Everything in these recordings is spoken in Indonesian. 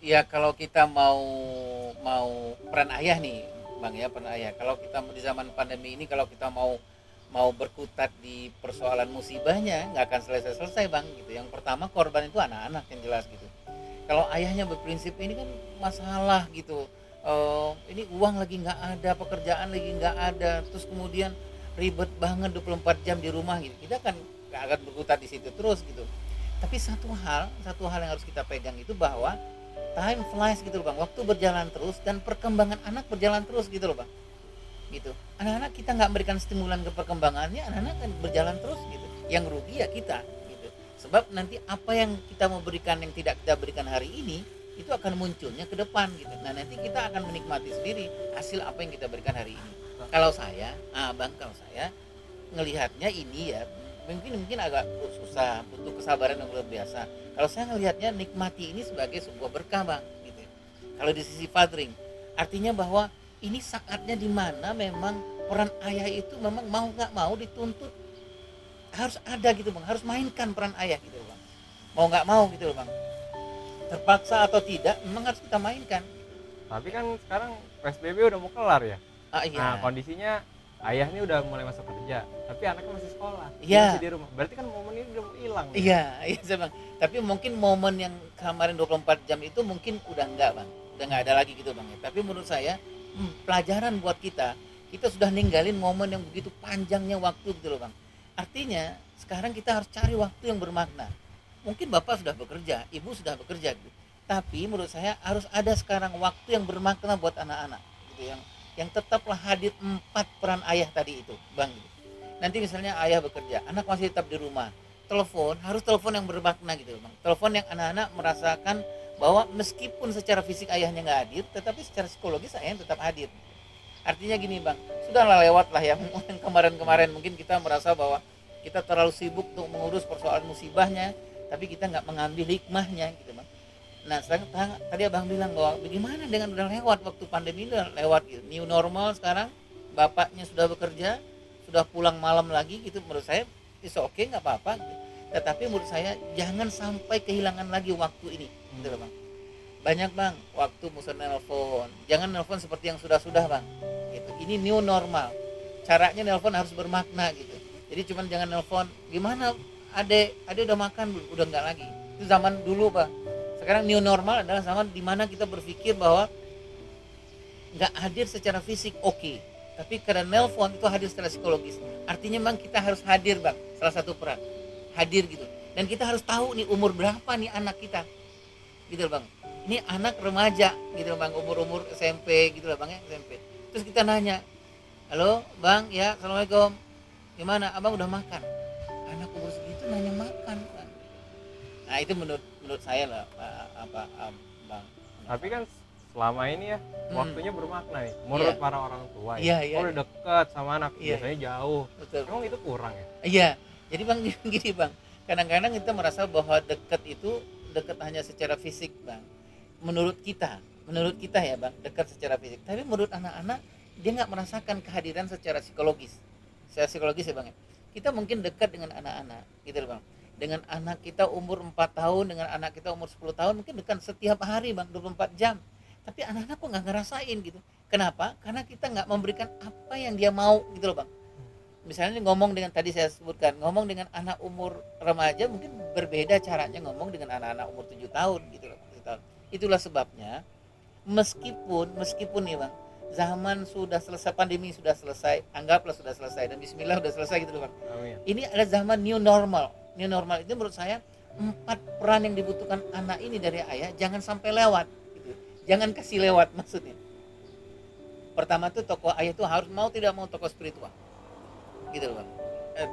Ya kalau kita mau mau peran ayah nih, Bang, ya, peran ayah. Kalau kita di zaman pandemi ini kalau kita mau mau berkutat di persoalan musibahnya nggak akan selesai-selesai, Bang, gitu. Yang pertama korban itu anak-anak yang jelas gitu. Kalau ayahnya berprinsip ini kan masalah gitu. Ini uang lagi nggak ada, pekerjaan lagi nggak ada, terus kemudian ribet banget 24 jam di rumah gitu. Kita kan nggak akan berkutat di situ terus gitu. Tapi satu hal yang harus kita pegang itu bahwa time flies gitu loh, Bang. Waktu berjalan terus dan perkembangan anak berjalan terus gitu loh, Bang. Gitu. Anak-anak kita nggak memberikan stimulan ke perkembangannya, anak-anak kan berjalan terus gitu. Yang rugi ya kita gitu. Sebab nanti apa yang kita mau berikan yang tidak kita berikan hari ini itu akan munculnya ke depan gitu. Nah, nanti kita akan menikmati sendiri hasil apa yang kita berikan hari ini. Kalau saya, Bang, kalau saya ngelihatnya ini ya mungkin mungkin agak susah, butuh kesabaran yang luar biasa. Kalau saya ngelihatnya nikmati ini sebagai sebuah berkah, Bang, gitu. Kalau di sisi fathering, artinya bahwa ini saatnya di mana memang peran ayah itu memang mau nggak mau dituntut harus ada gitu, Bang, harus mainkan peran ayah gitu, Bang, mau nggak mau gitu loh, Bang, terpaksa atau tidak memang harus kita mainkan. Tapi kan sekarang PSBB udah mau kelar ya. Nah, Iya, kondisinya ayah ini udah mulai masuk kerja, tapi anaknya masih sekolah. Dia masih iya. di rumah. Berarti kan momen ini udah mau hilang nih. Iya, iya saya Bang. Tapi mungkin momen yang kemarin 24 jam itu mungkin udah enggak, Bang. Udah enggak ada lagi gitu, Bang, ya. Tapi menurut saya, pelajaran buat kita. Kita sudah ninggalin momen yang begitu panjangnya waktu gitu loh, Bang. Artinya, sekarang kita harus cari waktu yang bermakna. Mungkin Bapak sudah bekerja, Ibu sudah bekerja gitu. Tapi menurut saya harus ada sekarang waktu yang bermakna buat anak-anak gitu yang tetaplah hadir empat peran ayah tadi itu, Bang. Gitu. Nanti misalnya ayah bekerja, anak masih tetap di rumah, telepon harus telepon yang bermakna gitu, Bang. Telepon yang anak-anak merasakan bahwa meskipun secara fisik ayahnya nggak hadir, tetapi secara psikologis ayahnya tetap hadir. Artinya gini, Bang, sudahlah lewat lah yang kemarin-kemarin mungkin kita merasa bahwa kita terlalu sibuk untuk mengurus persoalan musibahnya, tapi kita nggak mengambil hikmahnya gitu, Bang. Nah, sekarang tadi Abang bilang bahwa bagaimana dengan udah lewat waktu pandemi udah lewat gitu. New normal sekarang, bapaknya sudah bekerja, sudah pulang malam lagi gitu, menurut saya is oke, nggak apa-apa gitu. Tetapi menurut saya jangan sampai kehilangan lagi waktu ini gitu loh, Bang. Banyak, Bang, waktu musuh nelpon, jangan nelpon seperti yang sudah-sudah, Bang, gitu. Ini new normal, caranya nelpon harus bermakna gitu. Jadi cuman jangan nelpon gimana, ade udah makan belum, udah nggak lagi. Itu zaman dulu, Bang. Sekarang new normal adalah zaman dimana kita berpikir bahwa nggak hadir secara fisik, oke, tapi karena nelpon itu hadir secara psikologis. Artinya, Bang, kita harus hadir, Bang, salah satu peran hadir gitu. Dan kita harus tahu nih umur berapa nih anak kita gitu loh, Bang. Ini anak remaja gitu loh, Bang, umur-umur SMP gitu loh, Bang, ya, SMP. Terus kita nanya, halo Bang, ya assalamualaikum, gimana abang udah makan? Anak umur segitu nanya makan kan. Nah itu menurut menurut saya lah, Bang, Tapi kan selama ini ya hmm, waktunya bermakna nih. iya, Menurut para orang tua ya. iya, iya, Kalau udah iya, deket sama anak, iya, biasanya jauh. betul. Emang itu kurang ya? Iya, jadi, Bang, gini, Bang, kadang-kadang kita merasa bahwa dekat itu dekat hanya secara fisik, Bang. Menurut kita ya, Bang, dekat secara fisik. Tapi menurut anak-anak dia nggak merasakan kehadiran secara psikologis. Secara psikologis ya, Bang, ya. Kita mungkin dekat dengan anak-anak, gitu loh, Bang. Dengan anak kita umur 4 tahun, dengan anak kita umur 10 tahun mungkin dekat setiap hari, Bang, 24 jam. Tapi anak-anak kok nggak ngerasain gitu. Kenapa? Karena kita nggak memberikan apa yang dia mau gitu loh, Bang. Misalnya ngomong dengan tadi saya sebutkan, ngomong dengan anak umur remaja mungkin berbeda caranya ngomong dengan anak-anak umur 7 tahun gitu loh, 7 tahun. Itulah sebabnya meskipun nih, Bang, zaman sudah selesai, pandemi sudah selesai, anggaplah sudah selesai dan bismillah sudah selesai gitu loh, Bang. Amin. Ini ada zaman new normal. New normal itu menurut saya empat peran yang dibutuhkan anak ini dari ayah jangan sampai lewat gitu. Jangan kasih lewat maksudnya. Pertama tuh tokoh ayah itu harus mau tidak mau tokoh spiritual gitu loh, Bang.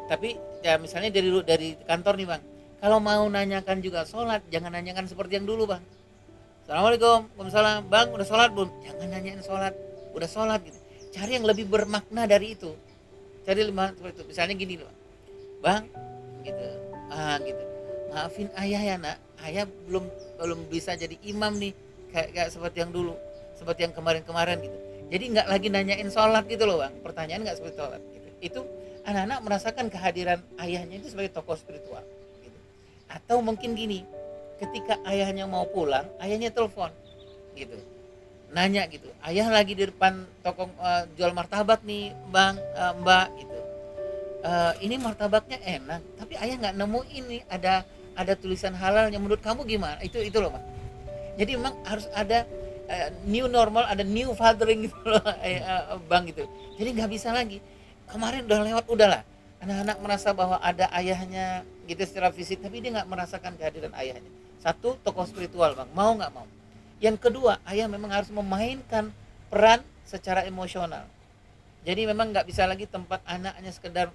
Tapi ya misalnya dari kantor nih, Bang, kalau mau nanyakan juga sholat jangan nanyakan seperti yang dulu, Bang. Assalamualaikum, waalaikumsalam, Bang udah sholat belum? Jangan nanyain sholat, udah sholat gitu. Cari yang lebih bermakna dari itu. Cari lima seperti itu. Misalnya gini loh, Bang, gitu, gitu. Maafin ayah ya nak, ayah belum belum bisa jadi imam nih, kayak seperti yang dulu, seperti yang kemarin-kemarin gitu. Jadi nggak lagi nanyain sholat gitu loh, Bang. Pertanyaan nggak seperti sholat gitu. Itu anak-anak merasakan kehadiran ayahnya itu sebagai tokoh spiritual gitu. Atau mungkin gini, ketika ayahnya mau pulang, ayahnya telepon gitu, nanya gitu, ayah lagi di depan toko jual martabak nih bang, mbak gitu. Ini martabaknya enak, tapi ayah nggak nemu ini ada tulisan halalnya. Menurut kamu gimana? Itu loh bang. Jadi memang harus ada new normal, ada new fathering gitu loh, bang gitu. Jadi nggak bisa lagi. Kemarin udah lewat, udahlah. Anak-anak merasa bahwa ada ayahnya gitu secara fisik, tapi dia nggak merasakan kehadiran ayahnya. Satu, tokoh spiritual bang, mau nggak mau. Yang kedua, ayah memang harus memainkan peran secara emosional. Jadi memang nggak bisa lagi tempat anaknya sekedar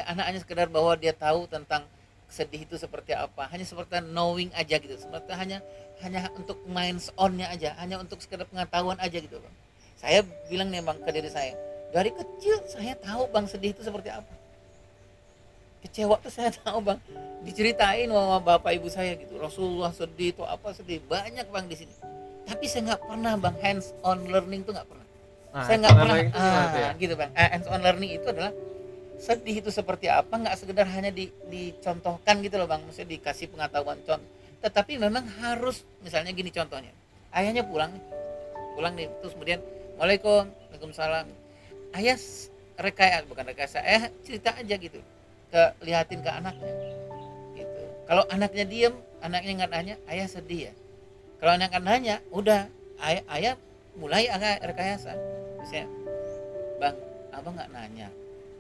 anaknya sekedar bahwa dia tahu tentang sedih itu seperti apa, hanya seperti knowing aja gitu, seperti hanya untuk main onnya aja, hanya untuk sekedar pengetahuan aja gitu bang. Saya bilang nih bang ke diri saya, dari kecil saya tahu bang sedih itu seperti apa, kecewa tuh saya tahu bang, diceritain sama bapak ibu saya gitu, Rasulullah sedih itu apa, sedih banyak bang di sini, tapi saya nggak pernah bang hands on learning tuh nggak pernah. Nah, Saya nggak pernah itu gimana tuh ya? gitu bang. Hands on learning itu adalah sedih itu seperti apa, nggak sekedar hanya dicontohkan gitu loh bang, maksudnya dikasih pengetahuan tetapi memang harus, misalnya gini contohnya, ayahnya pulang nih, terus kemudian Waalaikumsalam, Waalaikumsalam, ayah rekayasa, bukan rekayasa, ayah cerita aja gitu, lihatin ke anaknya gitu. Kalau anaknya diem, anaknya nggak nanya, ayah sedih ya. Kalau anaknya nanya, udah ayah mulai agak rekayasa, misalnya bang, abang nggak nanya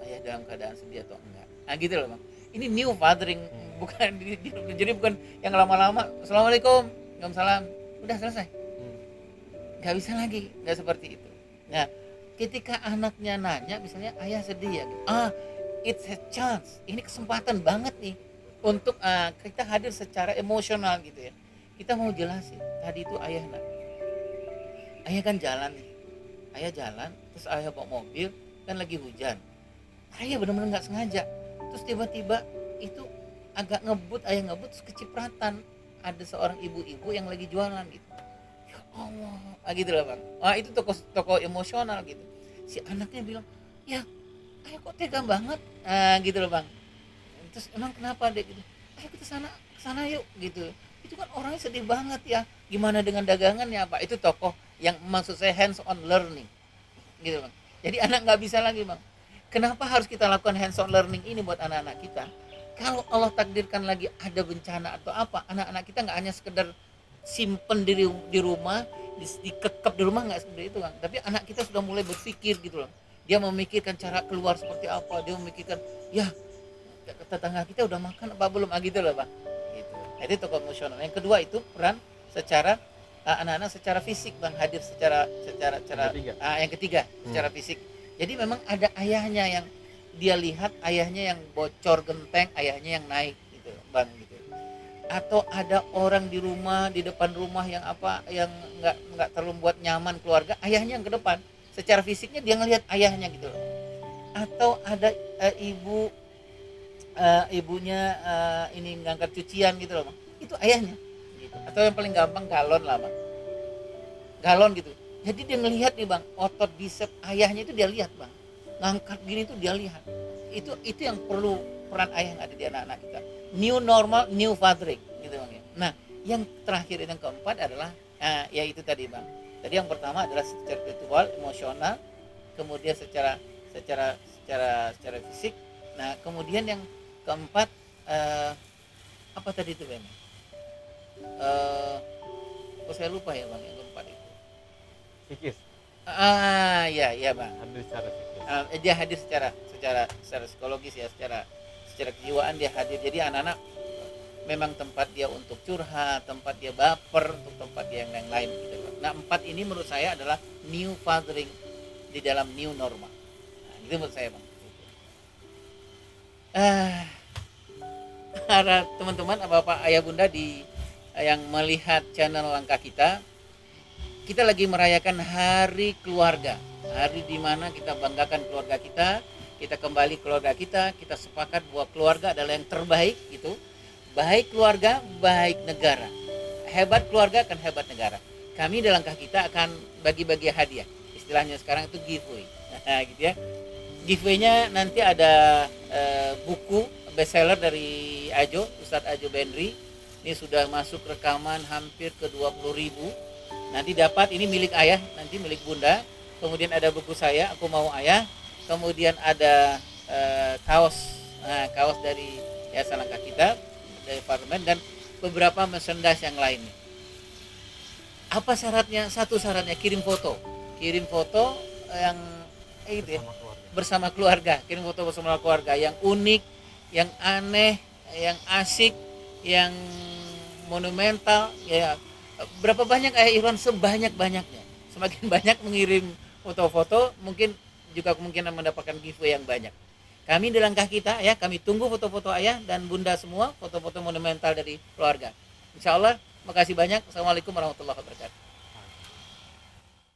ayah dalam keadaan sedih atau enggak, nah gitu loh bang. Ini new fathering, bukan jadi bukan yang lama-lama Assalamualaikum, Waalaikumsalam, udah selesai, nggak bisa lagi, nggak seperti itu. Nah ketika anaknya nanya misalnya ayah sedih ya, it's a chance, ini kesempatan banget nih untuk kita hadir secara emosional gitu ya. Kita mau jelasin tadi itu ayah kan jalan nih, ayah jalan, terus ayah bawa mobil, kan lagi hujan, ayah benar-benar nggak sengaja, terus tiba-tiba itu agak ngebut, ayah ngebut, terus kecipratan ada seorang ibu-ibu yang lagi jualan gitu, ya Allah, gitu lah bang. Itu toko emosional gitu. Si anaknya bilang, ya ayah kok tega banget, gitu loh bang. Terus emang kenapa deh gitu, ayo kita kesana yuk gitu. Itu kan orangnya sedih banget ya, gimana dengan dagangannya apa. Itu tokoh yang maksud saya hands on learning gitu bang. Jadi anak nggak bisa lagi bang. Kenapa harus kita lakukan hands on learning ini buat anak-anak kita? Kalau Allah takdirkan lagi ada bencana atau apa, anak-anak kita nggak hanya sekedar simpen di rumah, dikekep di rumah, nggak seperti itu bang. Tapi anak kita sudah mulai berpikir gitu loh. Dia memikirkan cara keluar seperti apa, dia memikirkan, ya tetangga kita udah makan apa belum, gitu loh bang. Gitu. Itu tokoh emosional. Yang kedua itu peran secara anak-anak secara fisik bang, hadir secara yang ketiga secara fisik. Jadi memang ada ayahnya yang dia lihat, ayahnya yang bocor genteng, ayahnya yang naik gitu bang gitu. Atau ada orang di rumah, di depan rumah yang yang nggak terlalu buat nyaman keluarga, ayahnya yang ke depan, secara fisiknya dia ngelihat ayahnya gitu loh. Atau ada ibunya ini ngangkat cucian gitu loh bang, itu ayahnya gitu. Atau yang paling gampang galon lah bang, galon gitu. Jadi dia ngelihat nih bang, otot bisep ayahnya itu dia lihat bang, ngangkat gini tuh dia lihat. Itu yang perlu peran ayah yang ada di anak-anak kita. New normal, new fathering gitu bang. Nah yang terakhir yang keempat adalah ya itu tadi bang. Tadi yang pertama adalah secara spiritual, emosional, kemudian secara fisik. Nah kemudian yang keempat apa tadi itu bang? Saya lupa ya bang yang keempat itu. Psikis. Ya bang. Hadir secara psikis. Dia hadir secara psikologis ya, secara kejiwaan dia hadir. Jadi anak-anak memang tempat dia untuk curhat, tempat dia baper, untuk tempat dia yang lain gitu. Nah 4 ini menurut saya adalah new fathering di dalam new normal. Nah, itu menurut saya bang. Para teman-teman, bapak, ayah, bunda yang melihat channel Langkah kita lagi merayakan Hari Keluarga, hari di mana kita banggakan keluarga kita kembali keluarga kita sepakat bahwa keluarga adalah yang terbaik gitu. Baik keluarga, baik negara. Hebat keluarga akan hebat negara. Kami di Langkah Kita akan bagi-bagi hadiah. Istilahnya sekarang itu giveaway. Gitu ya. Giveaway-nya nanti ada buku bestseller dari Ajo, Ustadz Ajo Benri. Ini sudah masuk rekaman hampir ke 20.000. Nanti dapat, ini milik ayah, nanti milik bunda. Kemudian ada buku saya, Aku Mau Ayah. Kemudian ada kaos, kaos dari Yayasan Langkah Kita, dari parlemen, dan beberapa merchandise yang lainnya. Apa syaratnya? Satu syaratnya kirim foto yang itu ya, Sama keluarga. bersama keluarga. Kirim foto bersama keluarga yang unik, yang aneh, yang asik, yang monumental. Ya, berapa banyak Ayah Irwan? Sebanyak-banyaknya. Semakin banyak mengirim foto-foto, mungkin juga kemungkinan mendapatkan giveaway yang banyak. Kami di Langkah Kita ya, kami tunggu foto-foto ayah dan bunda semua, foto-foto monumental dari keluarga. Insya Allah, makasih banyak. Assalamualaikum warahmatullahi wabarakatuh.